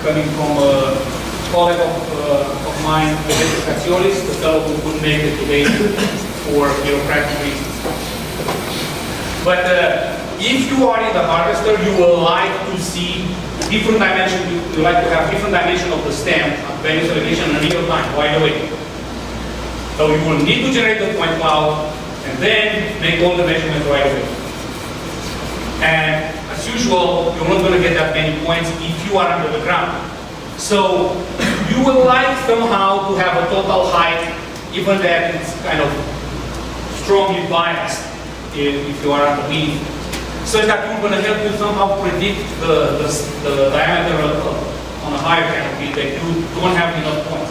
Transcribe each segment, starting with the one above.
coming from a colleague of mine, the fellow who couldn't make it today for bureaucratic reasons. But if you are in the harvester, you will like to see different dimensions. You like to have different dimensions of the stem, value elevation in real time, right away. So you will need to generate the point cloud and then make all the measurements right away. And as usual, you're not going to get that many points if you are under the ground. So you will like somehow to have a total height, even that it's kind of strongly biased if you are underneath, so that you're going to help you somehow predict the diameter on a higher canopy that you don't have enough points.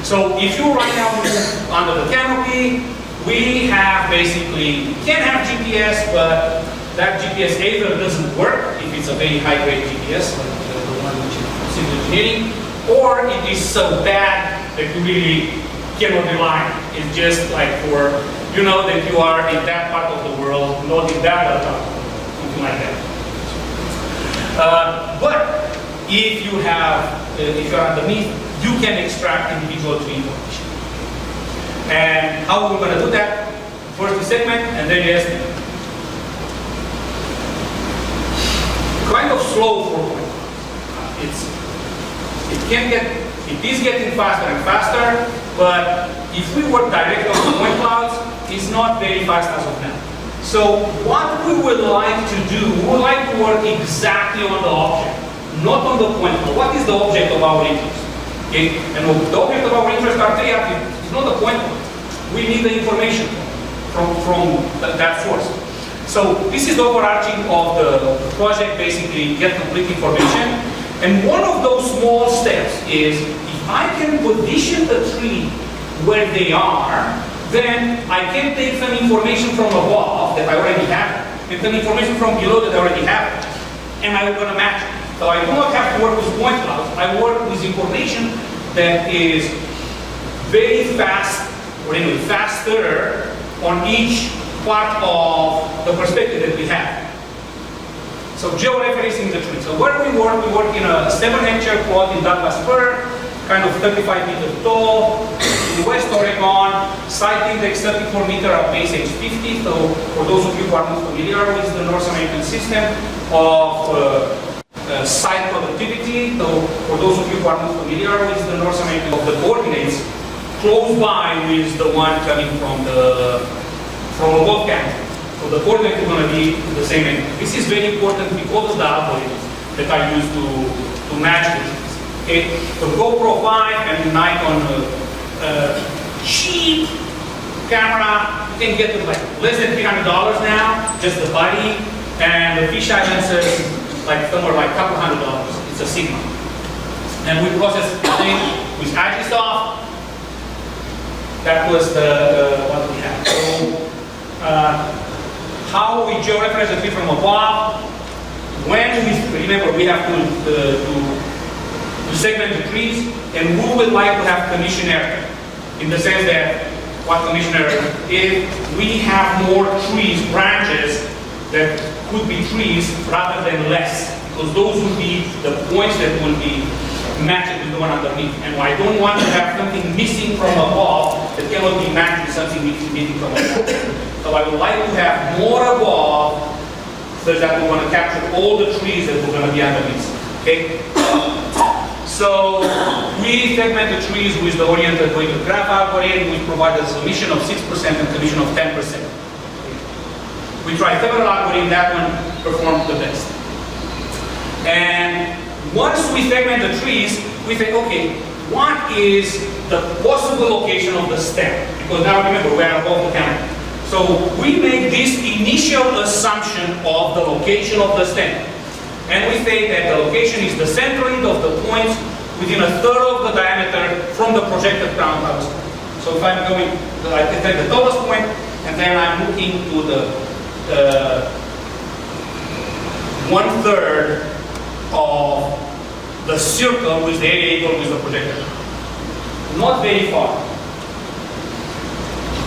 So if you right now move under the canopy, we have basically, can have GPS, but that GPS either doesn't work if it's a very high-grade GPS, like the one which is civil engineering, or it is so bad that you really cannot rely on it. It's just like for, you know, that you are in that part of the world, not in that other part, something like that. But if you have, if you're underneath, you can extract individual tree information. And how we're going to do that? First you segment, and then you estimate. Kind of slow for one. It is getting faster and faster, but if we work directly on the point clouds, it's not very fast as of now. So what we would like to do, we would like to work exactly on the object, not on the point cloud. What is the object of our interest? Okay? And the object of our interest are three attributes. It's not the point cloud. We need the information from that source. So this is the overarching of the project, basically get complete information. And one of those small steps is, if I can position the tree where they are, then I can take some information from above that I already have, and some information from below that I already have, and I'm going to match it. So I do not have to work with point clouds. I work with information that is very fast, or anyway, faster on each part of the perspective that we have. So georeferencing the tree. So where we work in a 7-hectare plot in Douglas Fir, kind of 35 meters tall, in West Oregon, site index 34 meter at base age 50. So for those of you who are not familiar with the North American system of site productivity, so for those of you who are not familiar with the North American of the coordinates, close by with the one coming from a volcano. So the coordinate is going to be the same angle. This is very important because of the algorithms that I use to match the trees. Okay, so GoPro 5 and Nikon cheap camera, you can get it like less than $300 now, just the body, and the fisheye lenses like somewhere like a couple $100. It's a Sigma, and we process the thing with Agisoft. That was what we had. So, how we georeference the tree from above. When we remember, we have to segment the trees, and we would like to have commissioner, in the sense that what commissioner, if we have more trees, branches that could be trees rather than less, because those would be the points that will be matched with the one underneath. And I don't want to have something missing from above that cannot be matched with something missing from above. So I would like to have more above, so that we're going to capture all the trees that we're going to be underneath. Okay? So we segment the trees with the oriented weighted graph algorithm, which provides a submission of 6% and commission of 10%. We tried several algorithms, that one performed the best. And once we segment the trees, we say, okay, what is the possible location of the stem? Because now remember, we are above the canopy. So we make this initial assumption of the location of the stem. And we say that the location is the centroid of the points within a third of the diameter from the projected crown tallest point. So if I'm going, I can take the tallest point, and then I'm looking to the 1/3 of the circle with the area equal with the projected. Not very far.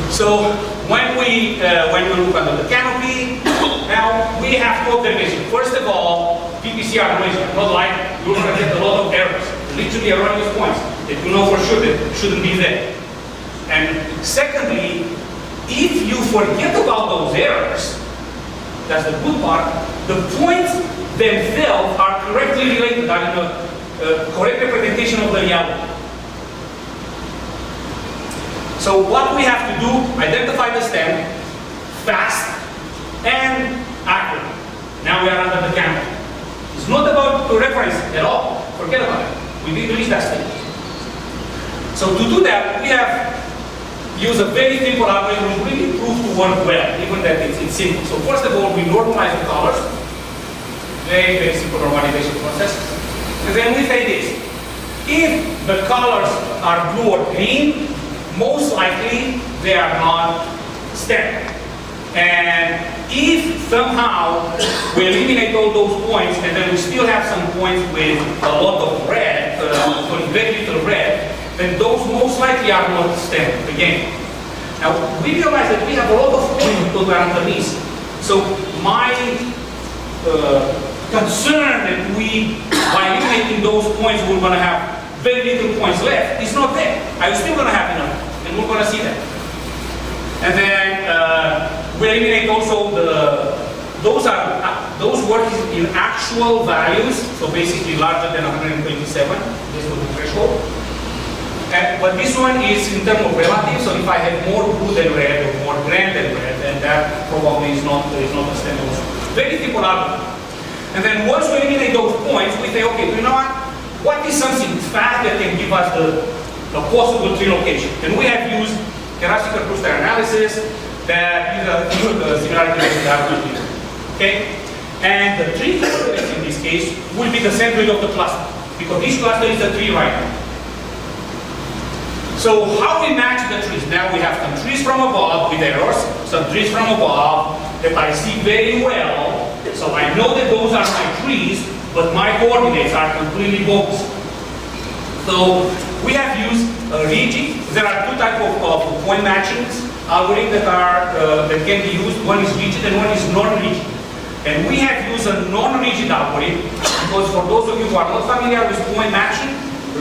So when we look under the canopy, now we have two observations. First of all, PPC see are noisy. Not like you're going to get a lot of errors. Literally erroneous points that you know for sure that shouldn't be there. And secondly, if you forget about those errors, that's the good part, the points themselves are correctly related, are in a correct representation of the reality. So what we have to do, identify the stem, fast and accurate. Now we are under the canopy. It's not about reference at all. Forget about it. We didn't reach that stage. So to do that, we have used a very simple algorithm which really proved to work well, even that it's simple. So first of all, we normalize the colors. Very, very simple normalization process. And then we say this. If the colors are blue or green, most likely they are not stem. And if somehow we eliminate all those points and then we still have some points with a lot of red, very little red, then those most likely are not stem again. Now we realize that we have a lot of points that are underneath. So my concern that we, by eliminating those points, we're going to have very little points left is not there. I'm still going to have enough, and we're going to see that. And then we eliminate also those work in actual values, so basically larger than 127. This was the threshold. But this one is in terms of relative, so if I have more blue than red or more green than red, then that probably is not a stem also. Very simple algorithm. And then once we eliminate those points, we say, okay, you know what is something fast that can give us the possible tree location? And we have used hierarchical cluster analysis that is the similarity algorithm. Okay? And the tree in this case will be the centroid of the cluster, because this cluster is a tree right now. So how we match the trees? Now we have some trees from above with errors, some trees from above that I see very well. So I know that those are my trees, but my coordinates are completely bogus. So we have used rigid. There are two types of point matchings algorithms that can be used. One is rigid and one is non-rigid. And we have used a non-rigid algorithm because for those of you who are not familiar with point matching,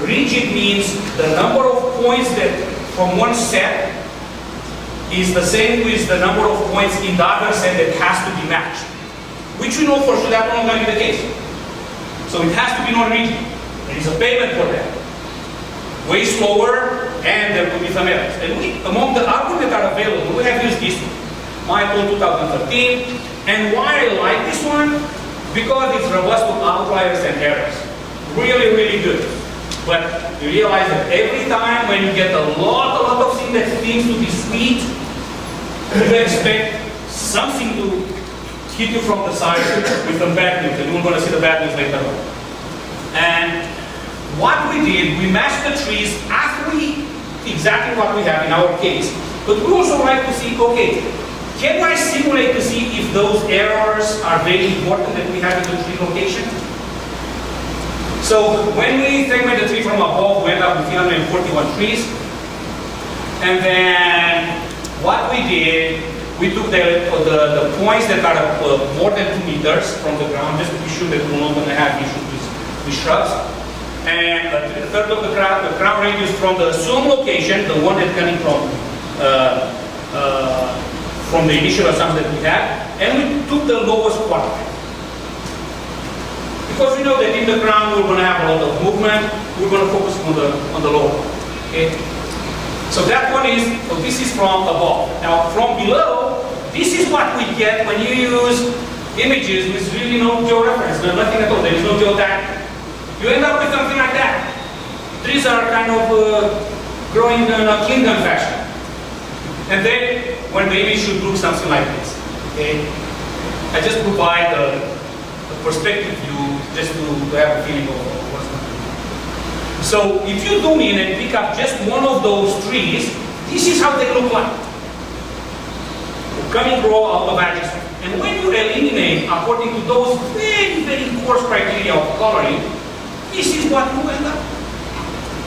rigid means the number of points that from one set is the same with the number of points in the other set that has to be matched. Which we know for sure that will not be the case. So it has to be non-rigid. There is a payment for that. Way slower, and there will be some errors. And among the algorithms that are available, we have used this one. Matlab 2013. And why I like this one? Because it's robust to outliers and errors. Really, really good. But you realize that every time when you get a lot of things that seems to be sweet, you expect something to hit you from the side with some bad news, and we're going to see the bad news later on. And what we did, we matched the trees exactly what we have in our case, but we also like to see, okay, can I simulate to see if those errors are very important that we have in the tree location? So when we segment the tree from above, we end up with 341 trees. And then what we did, we took the points that are more than 2 meters from the ground, just to be sure that we're not going to have issues with shrubs. And a third of the crown radius from the assumed location, the one that's coming from the initial assumption that we had, and we took the lowest quadrant. Because we know that in the ground we're going to have a lot of movement, we're going to focus on the lower one. Okay? So that one is, so this is from above. Now from below, this is what we get when you use images with really no georeference, nothing at all, there is no geotag. You end up with something like that. Trees are kind of growing in a kingdom fashion. And then when the image should look something like this. Okay? I just provide a perspective view just to have a feeling of what's going on. So if you zoom in and pick up just one of those trees, this is how they look like. Coming row out of adjacent. And when you eliminate according to those very, very coarse criteria of coloring, this is what you end up.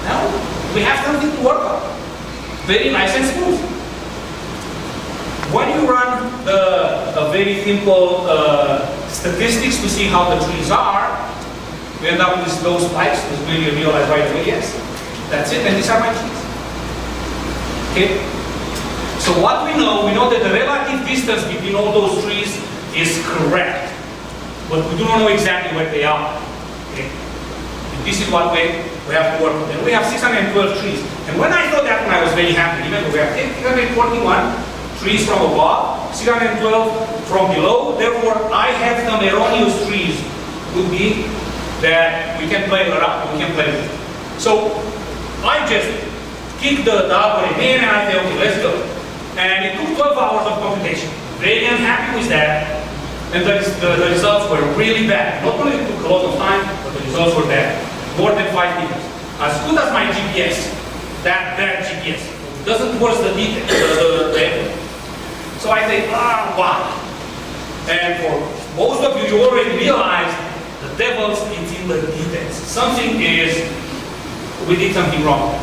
Now we have something to work on. Very nice and smooth. When you run a very simple statistics to see how the trees are, We end up with those spikes, because we realize right away, yes, that's it, and these are my trees. Okay? So what we know that the relative distance between all those trees is correct, but we do not know exactly where they are. Okay? And this is what we have to work with. And we have 612 trees. And when I thought that one, I was very happy. Remember, we have 341 trees from above, 612 from below. Therefore, I have some erroneous trees. Could be that we can play around, we can play with. So I just kicked the algorithm in and I say, okay, let's go. And it took 12 hours of computation. Very unhappy with that. And the results were really bad. Not only it took a lot of time, but the results were bad. More than 5 meters. As good as my GPS. That bad GPS. It doesn't work the details. So I say, wow. And for most of you, you already realize the devil's is in the details. Something is, we did something wrong.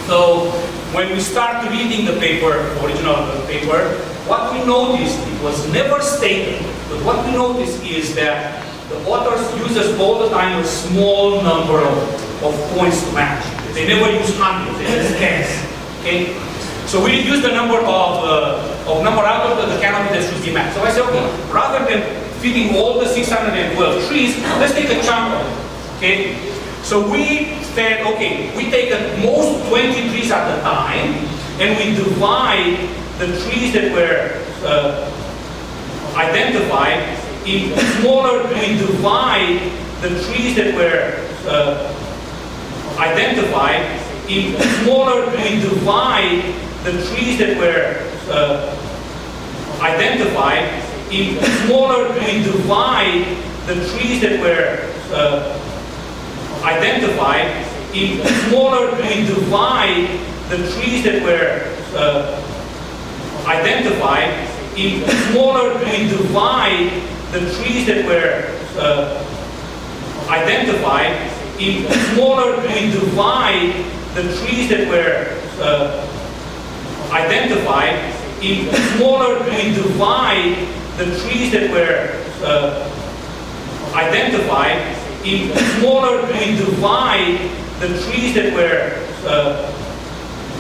So when we start reading the paper, original paper, what we noticed, it was never stated, but what we noticed is that the authors uses all the time a small number of points to match. They never use hundreds, they use tens. Okay? So we use the number of number out of the canopy that should be matched. So I said, okay, rather than fitting all the 612 trees, let's take a chunk of it. Okay? So we said, okay, we take the most 20 trees at a time, and we divide the trees that were identified in smaller, we divide the trees that were identified in smaller, we divide the trees that were identified in smaller, we divide the trees that were identified in smaller, we divide the trees that were identified in smaller, we divide the trees that were identified in smaller, we divide the trees that were identified in smaller, we divide the trees that were identified in smaller, we divide the trees that were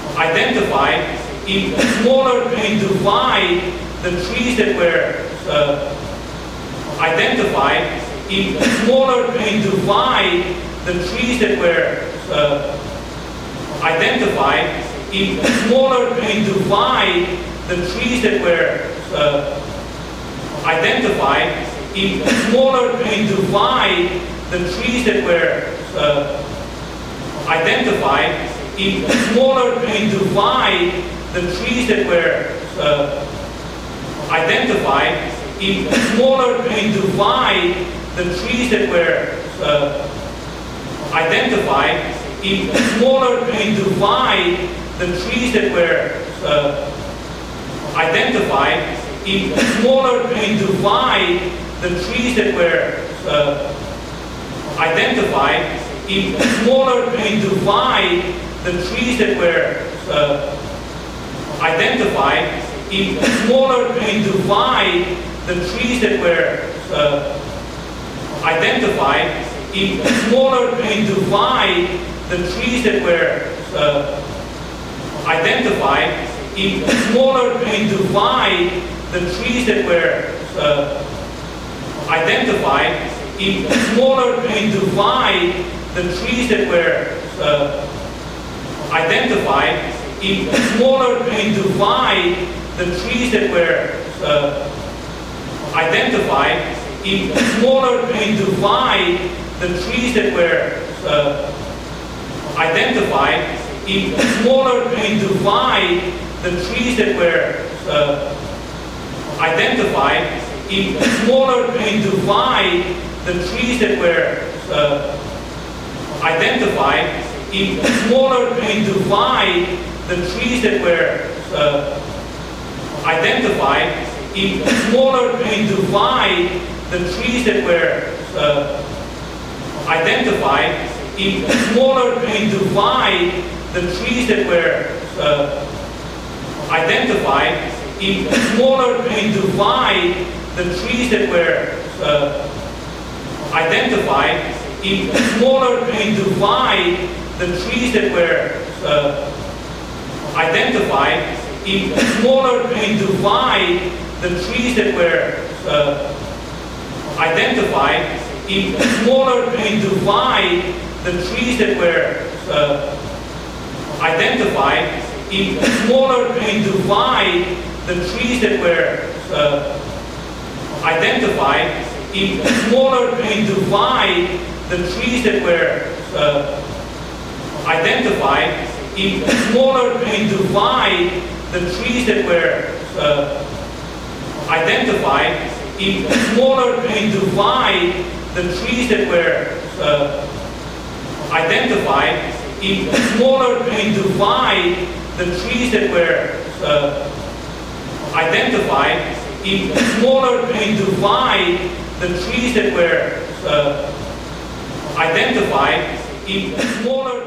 identified in smaller, we divide the trees that were identified in smaller, we divide the trees that were identified in smaller, we divide the trees that were identified in smaller, we divide the trees that were identified in smaller, we divide the trees that were identified in smaller, we divide the trees that were identified in smaller, we divide the trees that were identified in smaller, we divide the trees that were identified in smaller, we divide the trees that were identified in smaller, we divide the trees that were identified in smaller, we divide the trees that were identified in smaller, we divide the trees that were identified in smaller, we divide the trees that were identified in smaller, we divide the trees that were identified in smaller, we divide the trees that were identified in smaller, we divide the trees that were identified in smaller, we divide the trees that were identified in smaller, we divide the trees that were identified in smaller, we divide the trees that were identified in smaller, we divide the trees that were identified in smaller, we divide the trees that were identified in smaller we divide the trees that were identified, in smaller we divide the trees that were identified, in smaller we divide the trees that were identified, in smaller we divide the trees that were identified, in smaller we divide the trees that were identified, in smaller we divide the trees that were identified, in smaller we divide the trees that were identified, in smaller we divide the trees that were identified, in smaller we divide the trees that were identified, in smaller